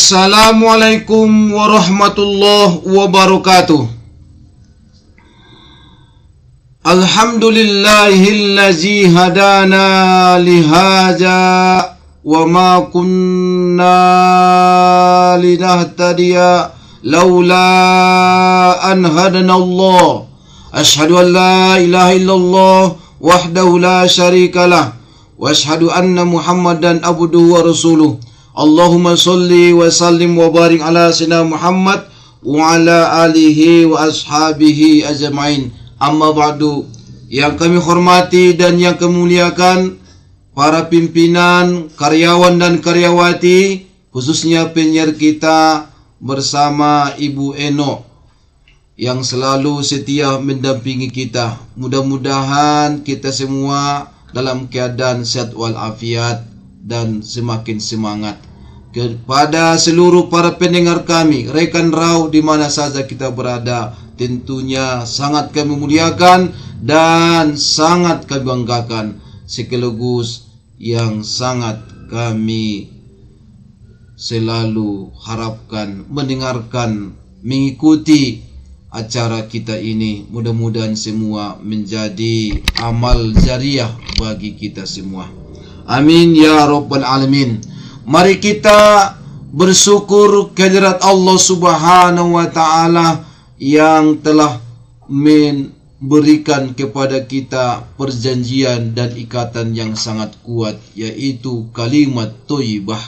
Assalamualaikum warahmatullahi wabarakatuh. Alhamdulillahillazi hadana lihada wa ma kunna linahtadiya laula an hadanallah. Ashhadu an la ilaha illallah wahdahu la syarikalah wa ashhadu anna Muhammadan abduhu wa rasuluh. Allahumma salli wa sallim wa barik ala sayyidina Muhammad wa ala alihi wa ashabihi ajma'in. Amma ba'du. Yang kami hormati dan yang kami muliakan para pimpinan, karyawan dan karyawati, khususnya penyiar kita bersama Ibu Eno yang selalu setia mendampingi kita. Mudah-mudahan kita semua dalam keadaan sehat walafiat dan semakin semangat. Kepada seluruh para pendengar kami, rekan rau di mana saja kita berada, tentunya sangat kami muliakan dan sangat kami banggakan, sekaligus yang sangat kami selalu harapkan mendengarkan, mengikuti acara kita ini. Mudah-mudahan semua menjadi amal jariah bagi kita semua. Amin ya rabbal alamin. Mari kita bersyukur kehadirat Allah Subhanahu wa taala yang telah memberikan kepada kita perjanjian dan ikatan yang sangat kuat, yaitu kalimat thayyibah.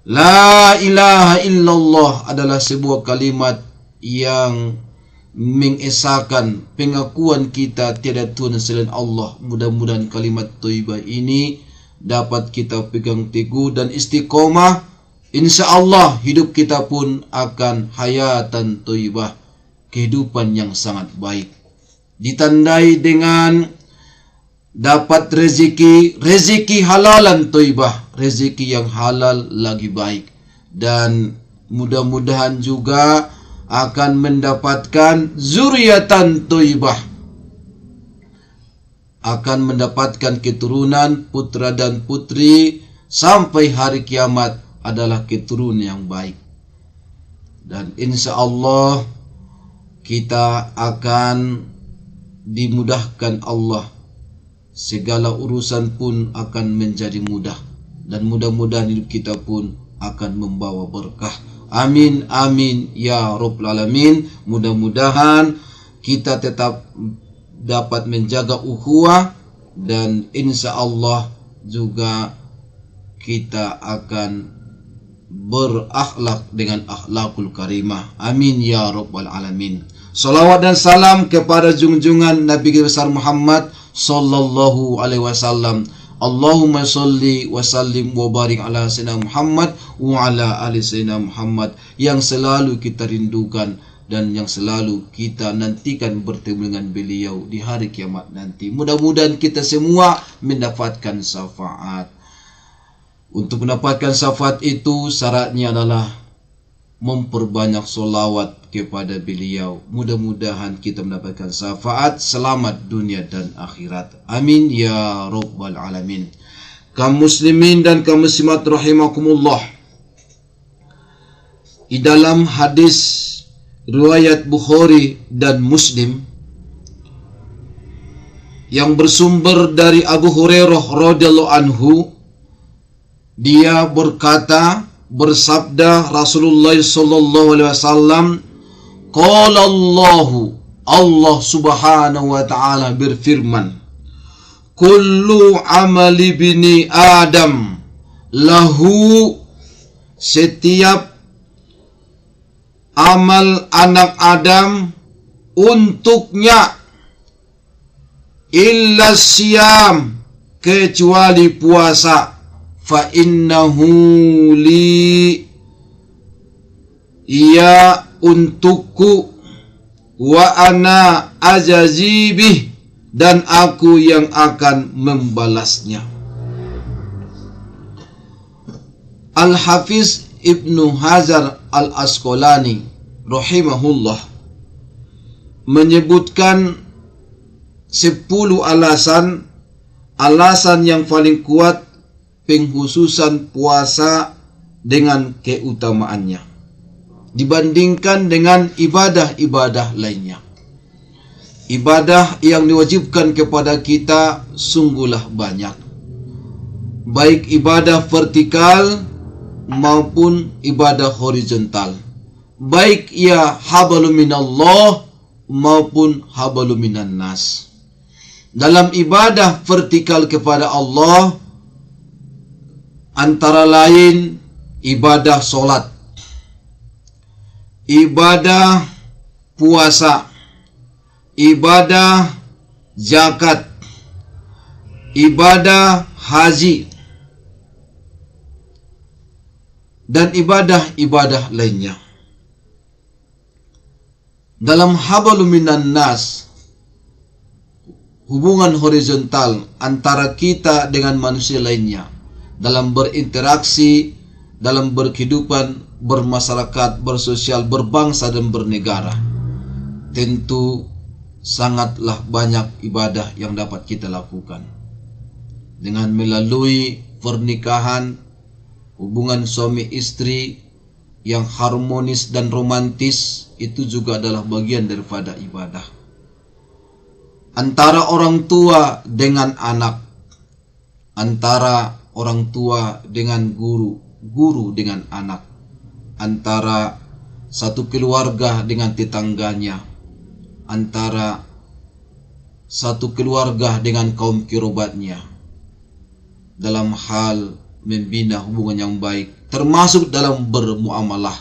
La ilaha illallah adalah sebuah kalimat yang mengesahkan pengakuan kita tiada Tuhan selain Allah. Mudah-mudahan kalimat thayyibah ini dapat kita pegang teguh dan istiqomah. InsyaAllah hidup kita pun akan hayatan thayyibah, kehidupan yang sangat baik, ditandai dengan dapat rezeki halalan thayyibah, rezeki yang halal lagi baik, dan mudah-mudahan juga akan mendapatkan zuriatan thayyibah, akan mendapatkan keturunan putra dan putri sampai hari kiamat adalah keturunan yang baik. Dan insya Allah kita akan dimudahkan Allah, segala urusan pun akan menjadi mudah, dan mudah-mudahan hidup kita pun akan membawa berkah. Amin amin ya rabbal alamin. Mudah-mudahan kita tetap dapat menjaga ukhuwah, dan insya Allah juga kita akan berakhlak dengan akhlakul karimah. Amin ya rabbal alamin. Salawat dan salam kepada junjungan Nabi besar Muhammad sallallahu alaihi wasallam. Allahumma salli wa sallim wa barik ala sayyidina Muhammad wa ala ali sayyidina Muhammad, yang selalu kita rindukan dan yang selalu kita nantikan bertemu dengan beliau di hari kiamat nanti. Mudah-mudahan kita semua mendapatkan syafaat. Untuk mendapatkan syafaat itu syaratnya adalah memperbanyak solawat kepada beliau. Mudah-mudahan kita mendapatkan syafaat, selamat dunia dan akhirat. Amin ya rabbal alamin. Kaum muslimin dan kaum muslimat rahimakumullah, di dalam hadis riwayat Bukhari dan Muslim yang bersumber dari Abu Hurairah radhiyallahu anhu, dia berkata, bersabda Rasulullah sallallahu alaihi wasallam, qala Allah subhanahu wa ta'ala berfirman, kullu amali bini Adam lahu, setiap amal anak Adam untuknya, illa siyam, kecuali puasa, fa innahu li, ia untukku, wa ana ajazibih, dan aku yang akan membalasnya. Al-Hafiz Ibnu Hajar Al-Asqalani rahimahullah menyebutkan 10 alasan yang paling kuat penghususan puasa dengan keutamaannya dibandingkan dengan ibadah-ibadah lainnya. Ibadah yang diwajibkan kepada kita sungguhlah banyak, baik ibadah vertikal maupun ibadah horizontal, baik ia hablum minallah maupun hablum minan nas. Dalam ibadah vertikal kepada Allah antara lain ibadah solat, ibadah puasa, ibadah zakat, ibadah haji, dan ibadah-ibadah lainnya. Dalam hablum minan nas, hubungan horizontal antara kita dengan manusia lainnya dalam berinteraksi, dalam berkehidupan, bermasyarakat, bersosial, berbangsa dan bernegara, tentu sangatlah banyak ibadah yang dapat kita lakukan. Dengan melalui pernikahan, hubungan suami istri yang harmonis dan romantis, itu juga adalah bagian daripada ibadah. Antara orang tua dengan anak, antara orang tua dengan guru, guru dengan anak, antara satu keluarga dengan tetangganya, antara satu keluarga dengan kaum kerabatnya, dalam hal membina hubungan yang baik, termasuk dalam bermuamalah,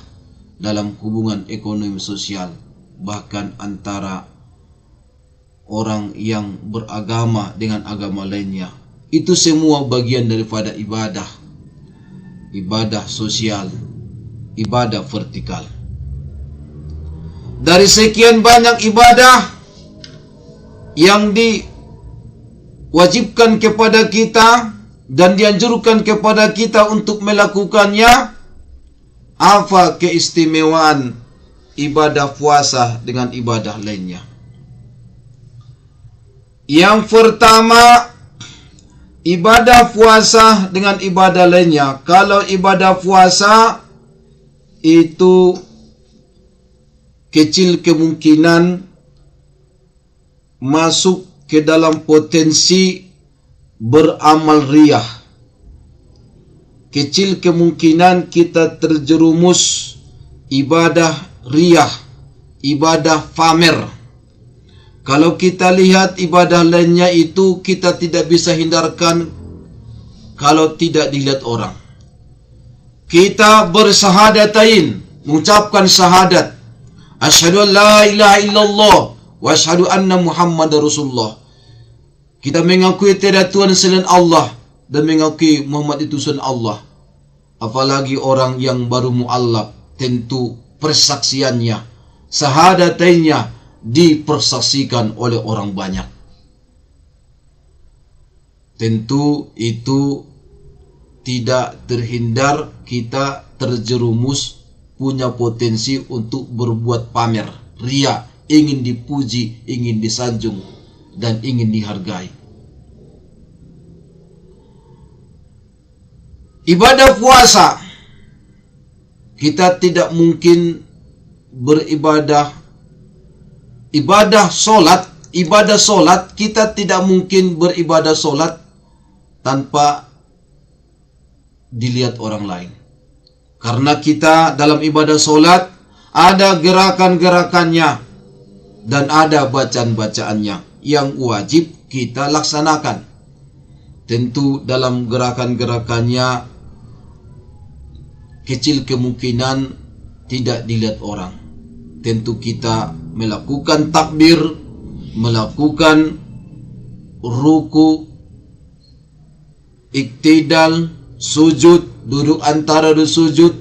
dalam hubungan ekonomi sosial, bahkan antara orang yang beragama dengan agama lainnya. Itu semua bagian daripada ibadah, ibadah sosial, ibadah vertikal. Dari sekian banyak ibadah yang diwajibkan kepada kita dan dianjurkan kepada kita untuk melakukannya, apa keistimewaan ibadah puasa dengan ibadah lainnya? Yang pertama, ibadah puasa dengan ibadah lainnya. Kalau ibadah puasa itu kecil kemungkinan masuk ke dalam potensi beramal riyah. Kecil kemungkinan kita terjerumus ibadah riyah, ibadah pamer. Kalau kita lihat ibadah lainnya itu, kita tidak bisa hindarkan kalau tidak dilihat orang. Kita bersahadatain, mengucapkan syahadat, asyhadu an la ilaha illallah wa asyhadu anna Muhammadar Rasulullah. Kita mengakui tiada Tuhan selain Allah dan mengakui Muhammad itu utusan Allah. Apalagi orang yang baru mu'allaf, tentu persaksiannya, sahadatainnya dipersaksikan oleh orang banyak. Tentu itu tidak terhindar kita terjerumus punya potensi untuk berbuat pamer, ria, ingin dipuji, ingin disanjung, dan ingin dihargai. Ibadah puasa, kita tidak mungkin beribadah. Ibadah solat, kita tidak mungkin beribadah solat tanpa dilihat orang lain. Karena kita dalam ibadah solat ada gerakan-gerakannya dan ada bacaan-bacaannya yang wajib kita laksanakan. Tentu dalam gerakan-gerakannya kecil kemungkinan tidak dilihat orang. Tentu kita melakukan takbir, melakukan ruku, iktidal, sujud, duduk antara sujud,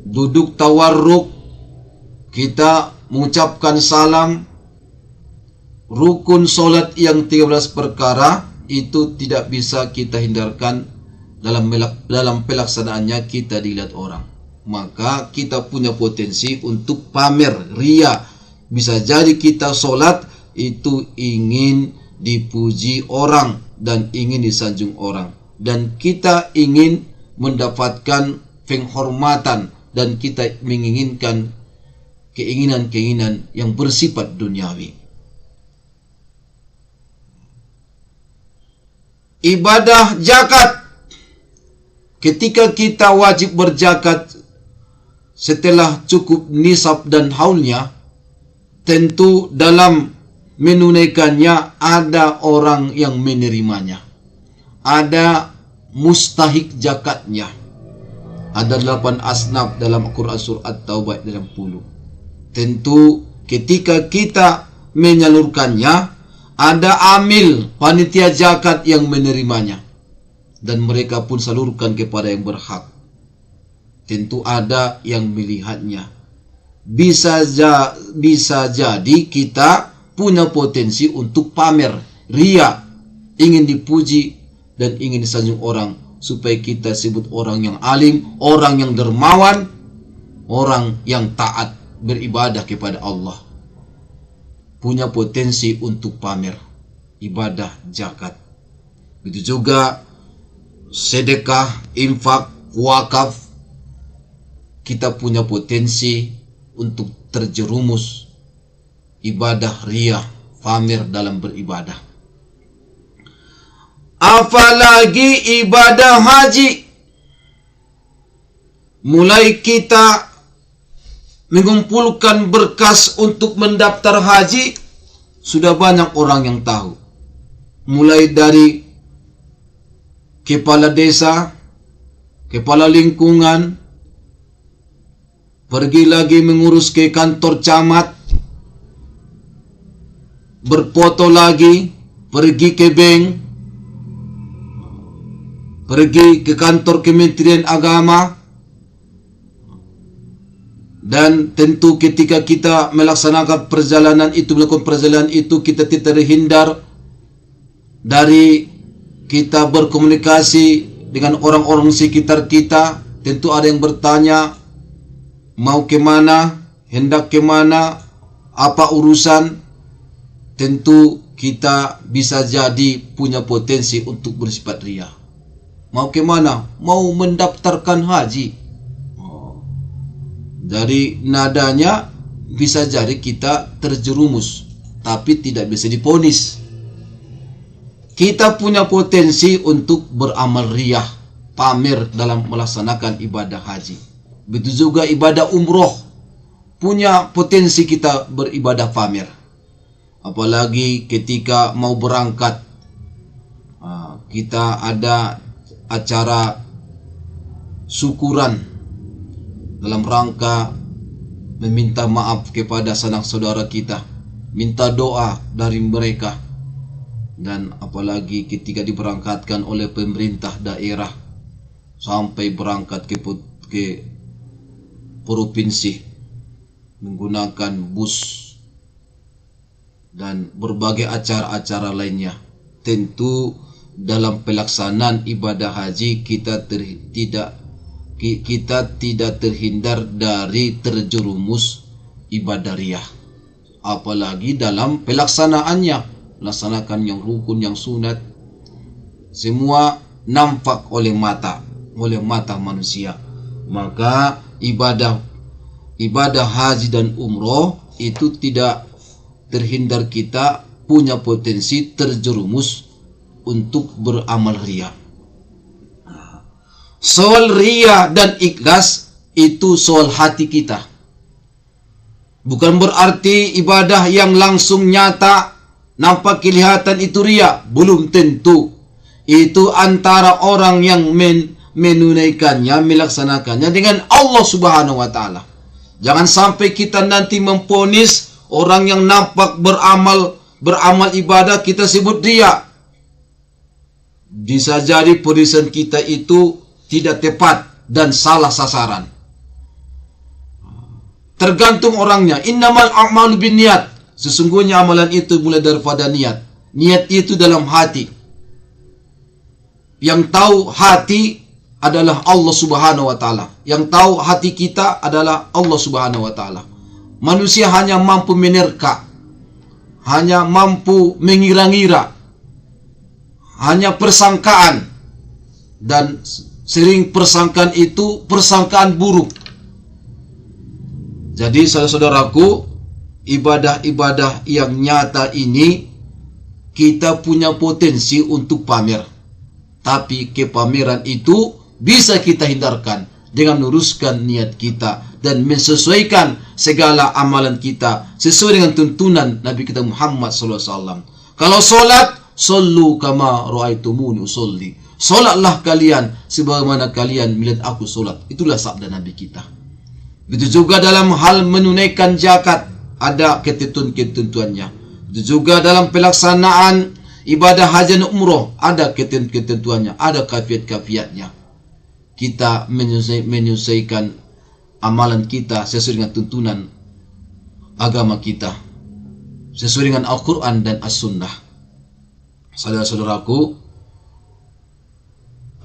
duduk tawarruk, kita mengucapkan salam, rukun solat yang 13 perkara itu tidak bisa kita hindarkan dalam pelaksanaannya kita dilihat orang. Maka kita punya potensi untuk pamer, ria. Bisa jadi kita solat itu ingin dipuji orang dan ingin disanjung orang, dan kita ingin mendapatkan penghormatan, dan kita menginginkan keinginan-keinginan yang bersifat duniawi. Ibadah zakat, ketika kita wajib berzakat setelah cukup nisab dan haulnya, tentu dalam menunaikannya ada orang yang menerimanya, ada mustahik zakatnya. Ada 8 asnaf dalam Quran surah At-Taubah dalam 10. Tentu ketika kita menyalurkannya, ada amil panitia zakat yang menerimanya, dan mereka pun salurkan kepada yang berhak. Tentu ada yang melihatnya. Bisa jadi kita punya potensi untuk pamer, ria, ingin dipuji dan ingin disanjung orang, supaya kita sebut orang yang alim, orang yang dermawan, orang yang taat beribadah kepada Allah. Punya potensi untuk pamer ibadah zakat. Begitu juga sedekah, infak, wakaf, kita punya potensi untuk terjerumus ibadah ria, pamer dalam beribadah. Apalagi ibadah haji, mulai kita mengumpulkan berkas untuk mendaftar haji, sudah banyak orang yang tahu. Mulai dari kepala desa, kepala lingkungan, pergi lagi mengurus ke kantor camat, berfoto lagi, pergi ke bank, pergi ke kantor Kementerian Agama. Dan tentu ketika kita melaksanakan perjalanan itu, melakukan perjalanan itu, kita tidak terhindar dari kita berkomunikasi dengan orang-orang sekitar kita. Tentu ada yang bertanya, mau kemana, hendak kemana, apa urusan. Tentu kita bisa jadi punya potensi untuk bersifat ria. Mau kemana? Mau mendaftarkan haji. Dari nadanya bisa jadi kita terjerumus, tapi tidak bisa diponis. Kita punya potensi untuk beramal riyah, pamer dalam melaksanakan ibadah haji. Begitu juga ibadah umroh, punya potensi kita beribadah pamer. Apalagi ketika mau berangkat, kita ada acara syukuran dalam rangka meminta maaf kepada sanak saudara kita, minta doa dari mereka. Dan apalagi ketika diberangkatkan oleh pemerintah daerah sampai berangkat ke provinsi menggunakan bus dan berbagai acara-acara lainnya. Tentu dalam pelaksanaan ibadah haji kita tidak terhindar dari terjerumus ibadah riyah. Apalagi dalam pelaksanaannya, melaksanakan yang rukun, yang sunat, semua nampak oleh mata manusia. Maka ibadah haji dan umroh itu tidak terhindar kita punya potensi terjerumus untuk beramal riyah. Soal ria dan ikhlas itu soal hati kita. Bukan berarti ibadah yang langsung nyata nampak kelihatan itu ria. Belum tentu. Itu antara orang yang menunaikannya, melaksanakannya dengan Allah Subhanahu wa Ta'ala. Jangan sampai kita nanti memponis orang yang nampak beramal ibadah kita sebut ria. Bisa jadi ponisan kita itu tidak tepat dan salah sasaran. Tergantung orangnya. Innamal a'malu binniyat. Sesungguhnya amalan itu mulai daripada niat. Niat itu dalam hati. Yang tahu hati adalah Allah Subhanahu wa Ta'ala. Yang tahu hati kita adalah Allah Subhanahu wa Ta'ala. Manusia hanya mampu menerka, hanya mampu mengira-ngira, hanya persangkaan, dan sering persangkaan itu persangkaan buruk. Jadi saudara-saudaraku, ibadah-ibadah yang nyata ini kita punya potensi untuk pamer. Tapi kepameran itu bisa kita hindarkan dengan meluruskan niat kita dan mensesuaikan segala amalan kita sesuai dengan tuntunan Nabi kita Muhammad SAW. Kalau solat, sallu kama ra'aitumuni usolli. Solatlah kalian sebagaimana kalian melihat aku solat. Itulah sabda Nabi kita. Begitu juga dalam hal menunaikan zakat, ada ketentuan-ketentuannya. Begitu juga dalam pelaksanaan ibadah haji dan umroh, ada ketentuannya, ada kafiat-kafiatnya. Kita menyesuaikan amalan kita sesuai dengan tuntunan agama kita, sesuai dengan Al-Quran dan As-Sunnah. Saudara-saudaraku,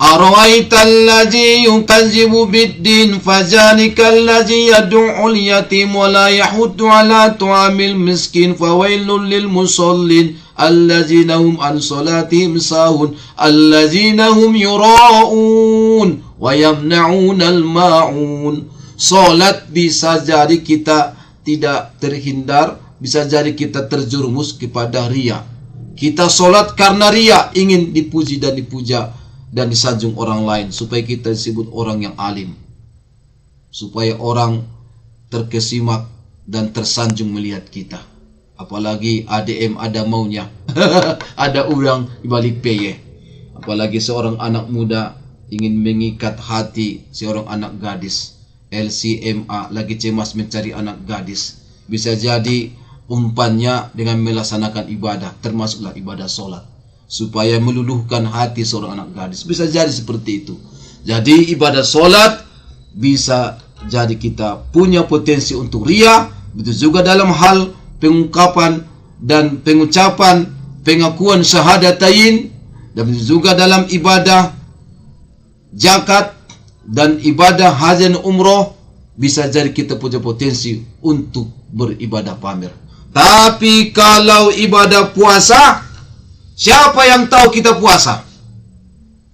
Ara'aita allazi yukazzibu bid-din fadhalika allazi yad'u al-yatim wa la yahuddu ala tu'amil miskin fawailul lil musallin allazina hum an salatihim sahun allazina hum yura'un wa yamna'unal ma'un. Salat bisa jadi kita tidak terhindar, bisa jadi kita terjerumus kepada riya. Kita salat karena riya, ingin dipuji dan dipuja dan disanjung orang lain, supaya kita disebut orang yang alim, supaya orang terkesimak dan tersanjung melihat kita. Apalagi ADM ada maunya ada orang di balik peye. Apalagi seorang anak muda ingin mengikat hati seorang anak gadis, LCMA lagi cemas mencari anak gadis. Bisa jadi umpannya dengan melaksanakan ibadah, termasuklah ibadah solat, supaya meluluhkan hati seorang anak gadis. Bisa jadi seperti itu. Jadi ibadah solat bisa jadi kita punya potensi untuk riya. Begitu juga dalam hal pengungkapan dan pengucapan pengakuan syahadatain, dan begitu juga dalam ibadah zakat dan ibadah haji dan umroh, bisa jadi kita punya potensi untuk beribadah pamer. Tapi kalau ibadah puasa, siapa yang tahu kita puasa?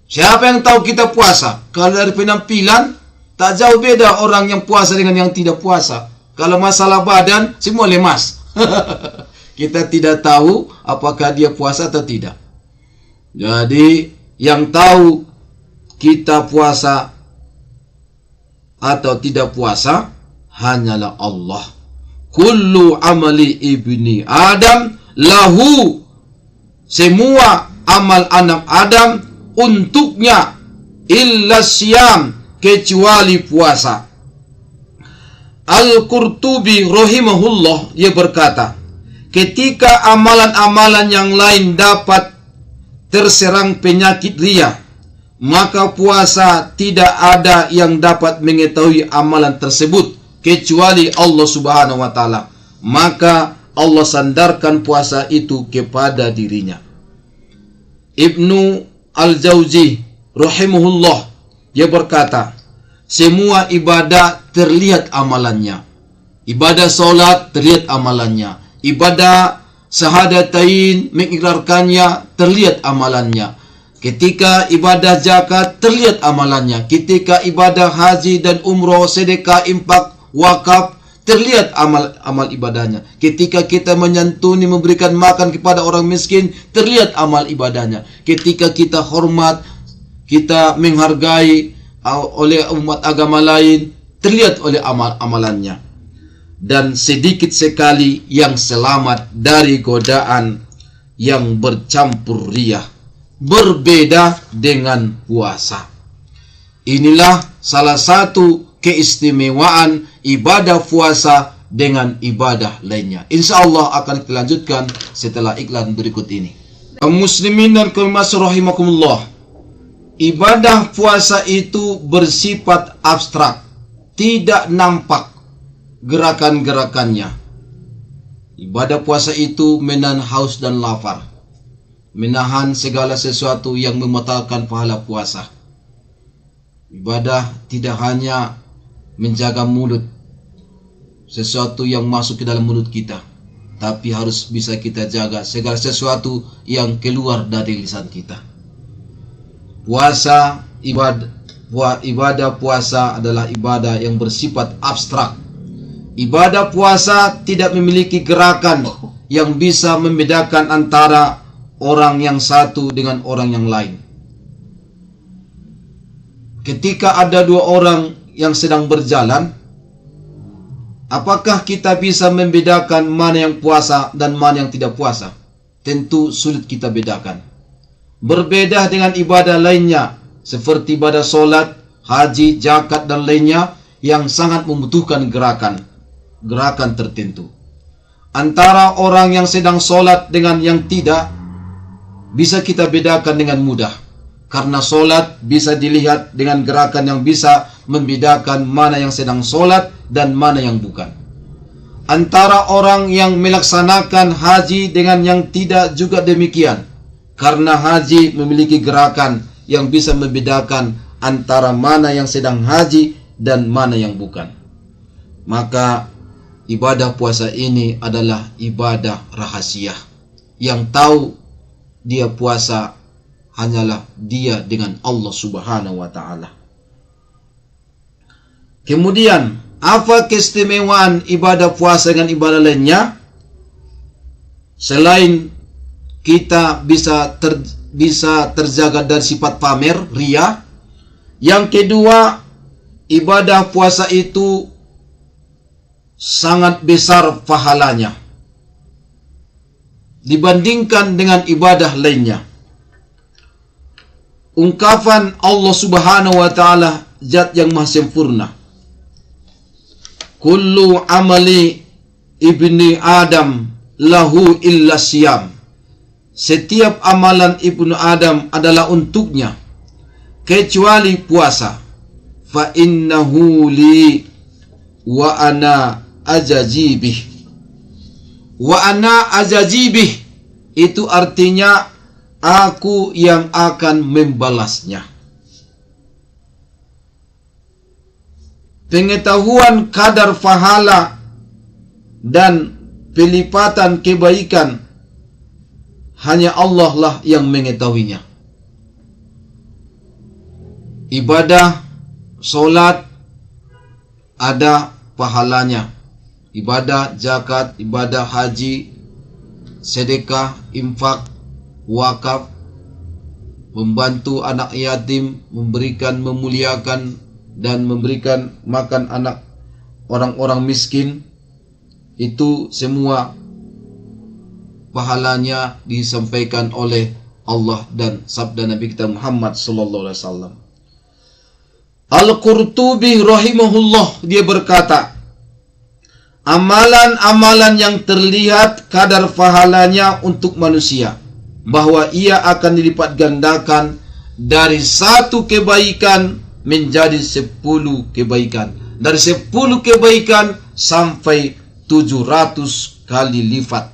Siapa yang tahu kita puasa? Kalau dari penampilan, tak jauh beda orang yang puasa dengan yang tidak puasa. Kalau masalah badan, semua lemas. Kita tidak tahu apakah dia puasa atau tidak. Jadi, yang tahu kita puasa atau tidak puasa hanyalah Allah. Kullu amali ibni Adam lahu. Semua amal anak Adam untuknya, illa siyam, kecuali puasa. Al-Qurtubi rahimahullah, ia berkata, ketika amalan-amalan yang lain dapat terserang penyakit riya, maka puasa tidak ada yang dapat mengetahui amalan tersebut kecuali Allah Subhanahu wa taala. Maka Allah sandarkan puasa itu kepada dirinya. Ibnu Al-Jauzi rahimahullah, dia berkata, semua ibadah terlihat amalannya. Ibadah solat terlihat amalannya. Ibadah syahadatain mengikrarkannya terlihat amalannya. Ketika ibadah zakat terlihat amalannya. Ketika ibadah haji dan umroh, sedekah, infak, wakaf, terlihat amal ibadahnya. Ketika kita menyantuni, memberikan makan kepada orang miskin, terlihat amal ibadahnya. Ketika kita hormat, kita menghargai oleh umat agama lain, terlihat oleh amalannya. Dan sedikit sekali yang selamat dari godaan yang bercampur riya, berbeda dengan puasa. Inilah salah satu keistimewaan ibadah puasa dengan ibadah lainnya. Insya Allah akan kita lanjutkan setelah iklan berikut ini. Kaum muslimin dan kaum rahimakumullah, ibadah puasa itu bersifat abstrak, tidak nampak gerakan-gerakannya. Ibadah puasa itu menahan haus dan lapar, menahan segala sesuatu yang membatalkan pahala puasa. Ibadah tidak hanya menjaga mulut, sesuatu yang masuk ke dalam mulut kita, tapi harus bisa kita jaga segala sesuatu yang keluar dari lisan kita. Puasa ibadah puasa adalah ibadah yang bersifat abstrak. Ibadah puasa tidak memiliki gerakan yang bisa membedakan antara orang yang satu dengan orang yang lain. Ketika ada dua orang yang sedang berjalan, apakah kita bisa membedakan mana yang puasa dan mana yang tidak puasa? Tentu sulit kita bedakan. Berbeda dengan ibadah lainnya, seperti ibadah solat, haji, zakat, dan lainnya yang sangat membutuhkan gerakan tertentu. Antara orang yang sedang solat dengan yang tidak, bisa kita bedakan dengan mudah. Karena solat bisa dilihat dengan gerakan yang bisa membedakan mana yang sedang solat dan mana yang bukan. Antara orang yang melaksanakan haji dengan yang tidak juga demikian. Karena haji memiliki gerakan yang bisa membedakan antara mana yang sedang haji dan mana yang bukan. Maka ibadah puasa ini adalah ibadah rahasia. Yang tahu dia puasa hanyalah dia dengan Allah Subhanahu wa ta'ala. Kemudian, apa keistimewaan ibadah puasa dengan ibadah lainnya? Selain kita bisa terjaga dari sifat pamer, riya. Yang kedua, ibadah puasa itu sangat besar pahalanya dibandingkan dengan ibadah lainnya. Ungkapan Allah Subhanahu wa ta'ala, zat yang maha sempurna. Kullu amali ibni Adam lahu illa siyam. Setiap amalan ibnu Adam adalah untuknya kecuali puasa. Fa innahu li wa ana ajajibih. Wa ana ajajibih itu artinya aku yang akan membalasnya. Pengetahuan kadar pahala dan pelipatan kebaikan hanya Allah lah yang mengetahuinya. Ibadah solat ada pahalanya. Ibadah zakat, ibadah haji, sedekah, infak, wakaf, membantu anak yatim, memberikan, memuliakan, dan memberikan makan anak orang-orang miskin, itu semua pahalanya disampaikan oleh Allah dan sabda Nabi kita Muhammad sallallahu alaihi wasallam. Al-Qurtubi rahimahullah, dia berkata, amalan-amalan yang terlihat kadar pahalanya untuk manusia, bahwa ia akan dilipat gandakan dari satu kebaikan menjadi 10 kebaikan. Dari 10 kebaikan sampai 700 kali lipat.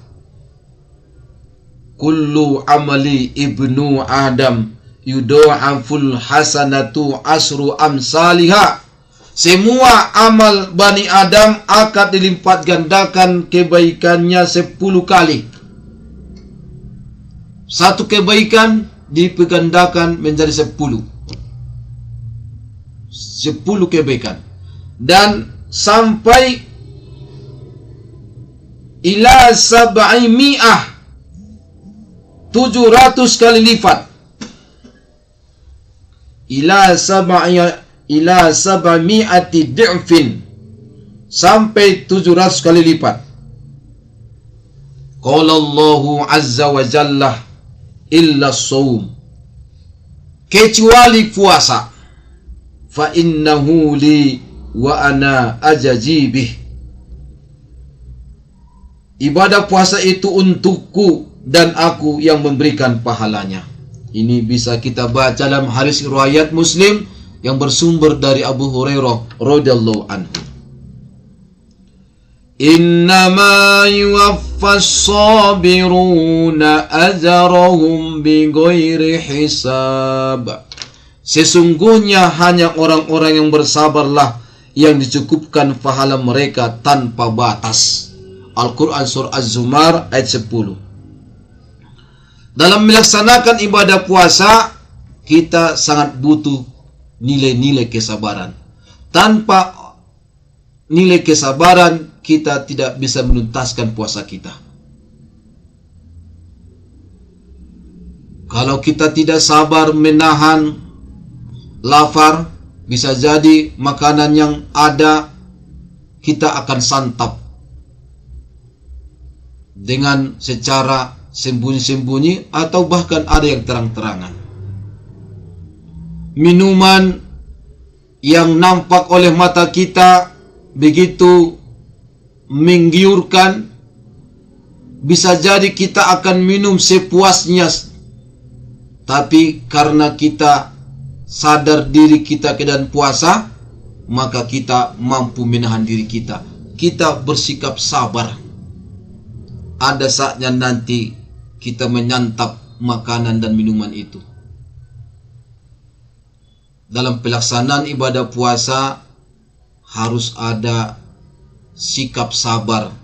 Kullu amali ibnu Adam yudha'aful hasanatu asru amsalihah. Semua amal Bani Adam akan dilipat gandakan kebaikannya 10 kali. Satu kebaikan dipegandakan menjadi 10 kebaikan. Dan sampai ila 700 kali lipat. Ila 700 di'fin, sampai 700 kali lipat. Qala Allahu azza wa jalla illa shaum, kecuali puasa. Fa innahu li wa ana ajajibih. Ibadah puasa itu untukku dan aku yang memberikan pahalanya. Ini bisa kita baca dalam hadis riwayat Muslim yang bersumber dari Abu Hurairah radhiyallahu anhu. Innama yuwaffas sabiruna ajrahum bighairi hisab. Sesungguhnya hanya orang-orang yang bersabarlah yang dicukupkan pahala mereka tanpa batas. Al-Quran Surah Az-Zumar ayat 10. Dalam melaksanakan ibadah puasa, kita sangat butuh nilai-nilai kesabaran. Tanpa nilai kesabaran, kita tidak bisa menuntaskan puasa kita. Kalau kita tidak sabar menahan lapar, bisa jadi makanan yang ada kita akan santap dengan secara sembunyi-sembunyi atau bahkan ada yang terang-terangan. Minuman yang nampak oleh mata kita begitu menggiurkan, bisa jadi kita akan minum sepuasnya, tapi karena kita sadar diri kita keadaan puasa, maka kita mampu menahan diri kita. Kita bersikap sabar. Ada saatnya nanti kita menyantap makanan dan minuman itu. Dalam pelaksanaan ibadah puasa harus ada sikap sabar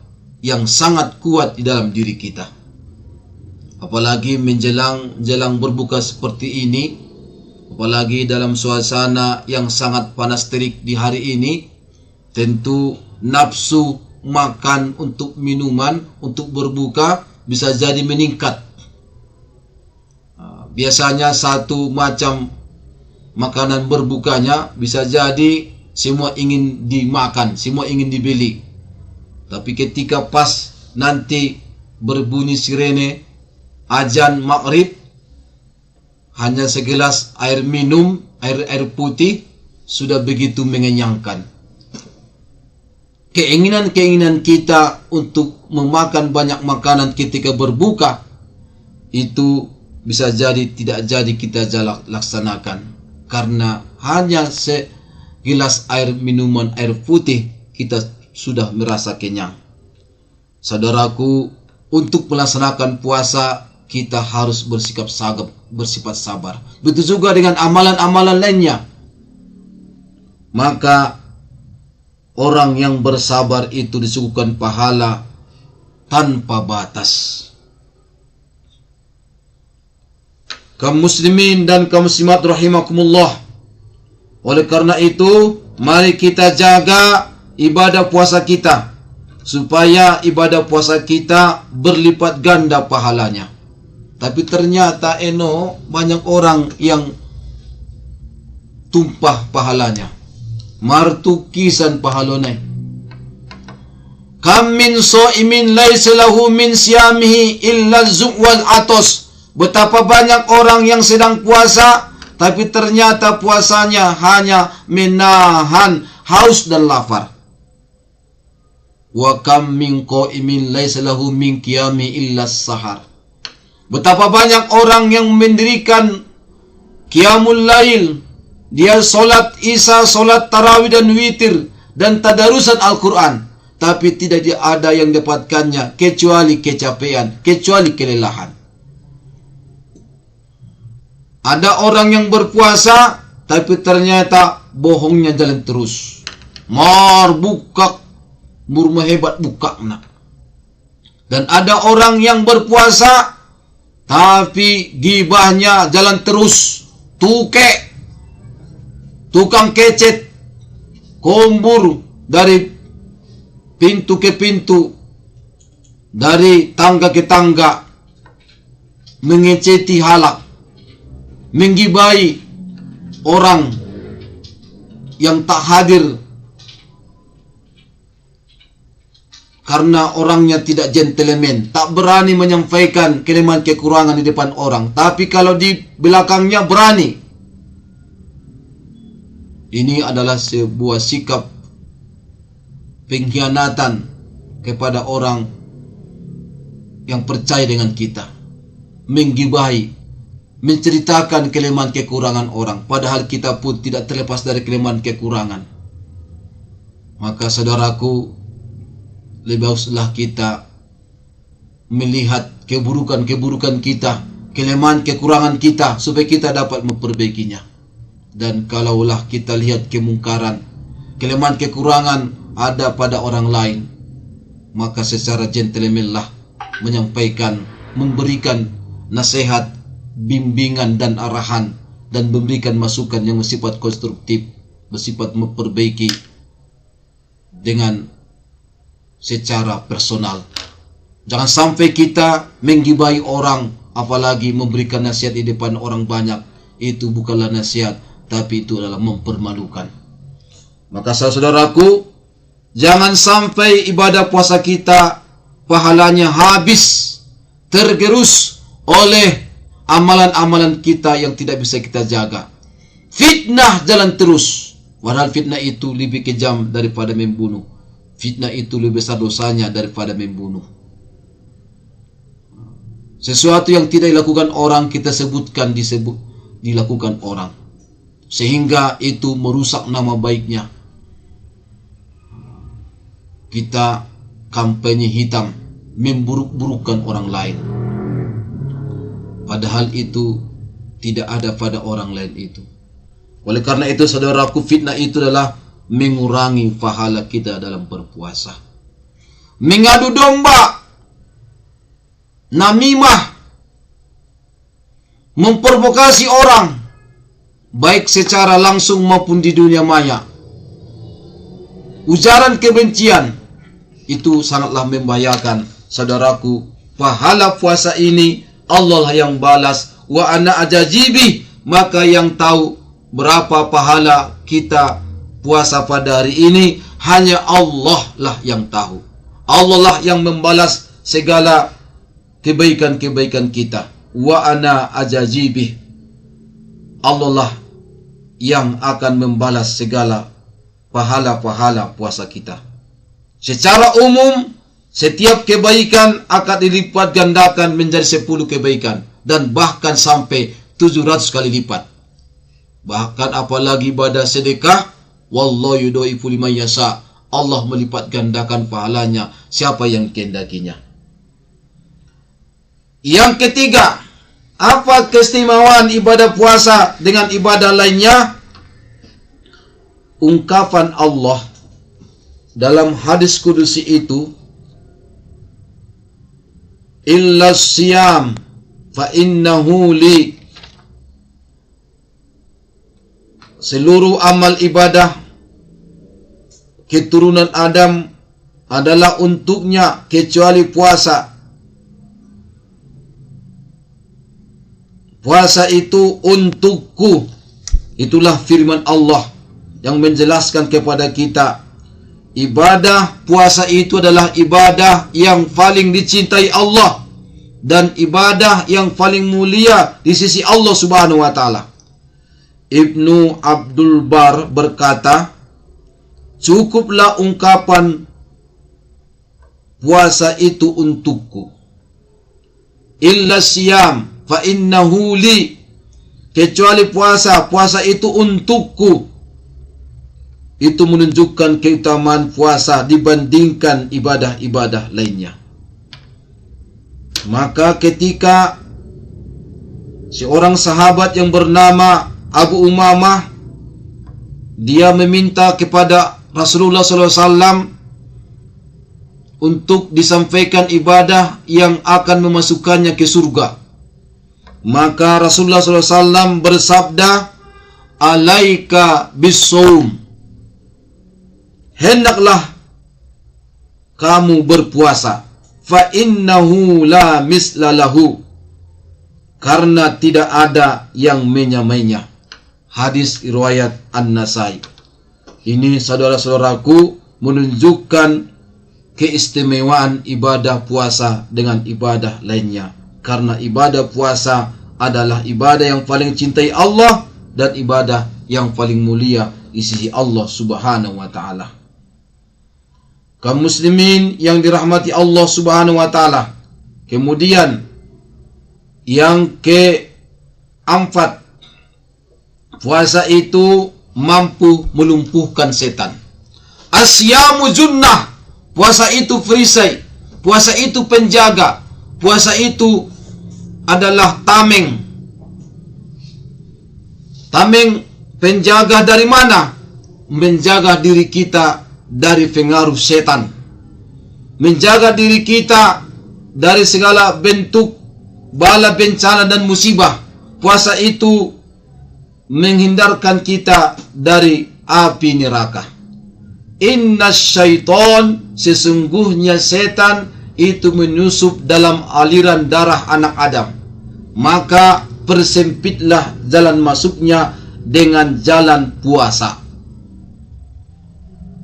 yang sangat kuat di dalam diri kita. Apalagi menjelang berbuka seperti ini, apalagi dalam suasana yang sangat panas terik di hari ini, tentu nafsu makan untuk minuman, untuk berbuka bisa jadi meningkat. Biasanya satu macam makanan berbukanya bisa jadi semua ingin dimakan, semua ingin dibeli. Tapi ketika pas nanti berbunyi sirene azan maghrib, hanya segelas air minum, air putih sudah begitu mengenyangkan. Keinginan-keinginan kita untuk memakan banyak makanan ketika berbuka itu bisa jadi tidak jadi kita laksanakan, karena hanya segelas air minuman air putih kita sudah merasa kenyang. Saudaraku, untuk melaksanakan puasa kita harus bersifat sabar. Begitu juga dengan amalan-amalan lainnya. Maka orang yang bersabar itu disuguhkan pahala tanpa batas. Kaum muslimin dan kaum muslimat rahimakumullah. Oleh karena itu, mari kita jaga ibadah puasa kita, supaya ibadah puasa kita berlipat ganda pahalanya. Tapi ternyata banyak orang yang tumpah pahalanya, martukisan pahalonai. Kam min so'imin laisa lahu min siyamihi illa az-zu' wal atos. Betapa banyak orang yang sedang puasa, tapi ternyata puasanya hanya menahan haus dan lapar. Wa kam min qa'imin laisa lahu min qiyami illa as-sahar. Betapa banyak orang yang mendirikan qiyamul lail, dia solat isya, solat tarawih dan witir dan tadarusan Al-Quran, tapi tidak ada yang dapatkannya kecuali kecapean, kecuali kelelahan. Ada orang yang berpuasa, tapi ternyata bohongnya jalan terus. Mar buka, burma hebat buka nak. Dan ada orang yang berpuasa, tapi gibahnya jalan terus. Tukang kecet, kombur dari pintu ke pintu, dari tangga ke tangga, mengeceti halak, menggibai orang yang tak hadir karena orangnya tidak gentleman, tak berani menyampaikan kelemahan kekurangan di depan orang, tapi kalau di belakangnya berani. Ini adalah sebuah sikap pengkhianatan kepada orang yang percaya dengan kita, menggibahi, menceritakan kelemahan kekurangan orang, padahal kita pun tidak terlepas dari kelemahan kekurangan. Maka saudaraku, lebih baguslah kita melihat keburukan-keburukan kita, kelemahan kekurangan kita, supaya kita dapat memperbaikinya. Dan kalaulah kita lihat kemungkaran, kelemahan kekurangan ada pada orang lain, maka secara gentleman lah menyampaikan, memberikan nasihat, bimbingan dan arahan dan memberikan masukan yang bersifat konstruktif, bersifat memperbaiki dengan secara personal. Jangan sampai kita menggibai orang, apalagi memberikan nasihat di depan orang banyak. Itu bukanlah nasihat, tapi itu adalah mempermalukan. Maka saudaraku, jangan sampai ibadah puasa kita pahalanya habis, tergerus oleh amalan-amalan kita yang tidak bisa kita jaga. Fitnah jalan terus, padahal fitnah itu lebih kejam daripada membunuh. Fitnah itu lebih besar dosanya daripada membunuh. Sesuatu yang tidak dilakukan orang, kita sebutkan dilakukan orang, sehingga itu merusak nama baiknya. Kita kampanye hitam, memburuk-burukkan orang lain, padahal itu tidak ada pada orang lain itu. Oleh karena itu saudaraku, fitnah itu adalah mengurangi pahala kita dalam berpuasa. Mengadu domba, namimah, memprovokasi orang, baik secara langsung maupun di dunia maya, ujaran kebencian, itu sangatlah membahayakan. Saudaraku, pahala puasa ini Allah lah yang balas. Wa ana ajajibi, maka yang tahu berapa pahala kita puasa pada hari ini hanya Allah lah yang tahu. Allah lah yang membalas segala kebaikan-kebaikan kita. Wa ana ajajibi, Allah lah yang akan membalas segala pahala-pahala puasa kita. Secara umum, setiap kebaikan akan dilipat gandakan menjadi 10 kebaikan, dan bahkan sampai 700 kali lipat. Bahkan apalagi pada sedekah, wallahu yudhaifu liman yasha, Allah melipat gandakan pahalanya siapa yang kehendakinya. Yang ketiga, apa keistimewaan ibadah puasa dengan ibadah lainnya? Ungkapan Allah dalam hadis kudusi itu, illa siyam fa innahu li, seluruh amal ibadah keturunan Adam adalah untuknya kecuali puasa. Puasa itu untukku. Itulah firman Allah yang menjelaskan kepada kita, ibadah puasa itu adalah ibadah yang paling dicintai Allah dan ibadah yang paling mulia di sisi Allah Subhanahu wa taala. Ibnu Abdul Bar berkata, cukuplah ungkapan puasa itu untukku. Illa siyam fa innahu li, kecuali puasa itu untukku. Itu menunjukkan keutamaan puasa dibandingkan ibadah-ibadah lainnya. Maka ketika seorang sahabat yang bernama Abu Umamah, dia meminta kepada Rasulullah SAW untuk disampaikan ibadah yang akan memasukkannya ke surga. Maka Rasulullah SAW bersabda, alaika bis-shaum, hendaklah kamu berpuasa, fa innahu la misla lahu, karena tidak ada yang menyamainya. Hadis riwayat An-Nasai. Ini saudara-saudaraku menunjukkan keistimewaan ibadah puasa dengan ibadah lainnya, karena ibadah puasa adalah ibadah yang paling cintai Allah dan ibadah yang paling mulia di sisi Allah Subhanahu wa taala. Kaum muslimin yang dirahmati Allah Subhanahu wa taala. Kemudian yang keempat, puasa itu mampu melumpuhkan setan. Asyamu junnah, puasa itu perisai, puasa itu penjaga, puasa itu adalah tameng. Tameng penjaga dari mana? Menjaga diri kita dari pengaruh setan, menjaga diri kita dari segala bentuk bala bencana dan musibah. Puasa itu menghindarkan kita dari api neraka. Inna syaiton, sesungguhnya setan itu menyusup dalam aliran darah anak Adam. Maka persempitlah jalan masuknya dengan jalan puasa.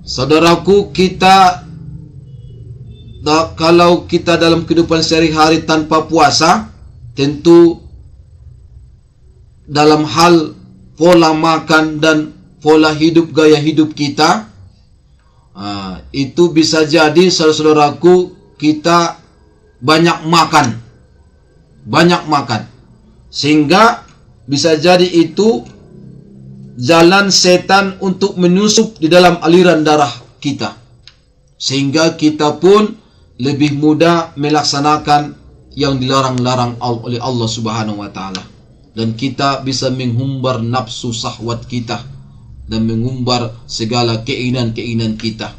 Saudaraku, kalau kita dalam kehidupan sehari-hari tanpa puasa, tentu dalam hal pola makan dan pola hidup, gaya hidup kita, itu bisa jadi saudaraku kita banyak makan, sehingga bisa jadi itu jalan setan untuk menyusup di dalam aliran darah kita, sehingga kita pun lebih mudah melaksanakan yang dilarang-larang oleh Allah Subhanahu wa taala, dan kita bisa menghumbar nafsu syahwat kita dan mengumbar segala keinginan-keinginan kita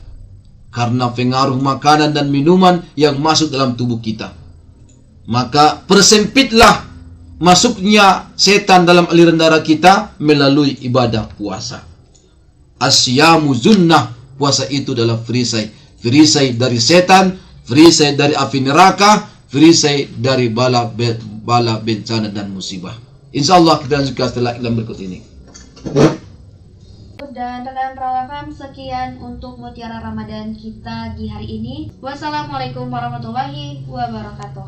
karena pengaruh makanan dan minuman yang masuk dalam tubuh kita. Maka persempitlah masuknya setan dalam aliran darah kita melalui ibadah puasa. Asyamu zunnah, puasa itu adalah perisai dari setan, perisai dari api neraka, perisai dari bala bencana dan musibah. Insyaallah kita lanjutkan setelah iklan berikut ini. Dan rekan perawakan, sekian untuk Mutiara Ramadan kita di hari ini. Wassalamualaikum warahmatullahi wabarakatuh.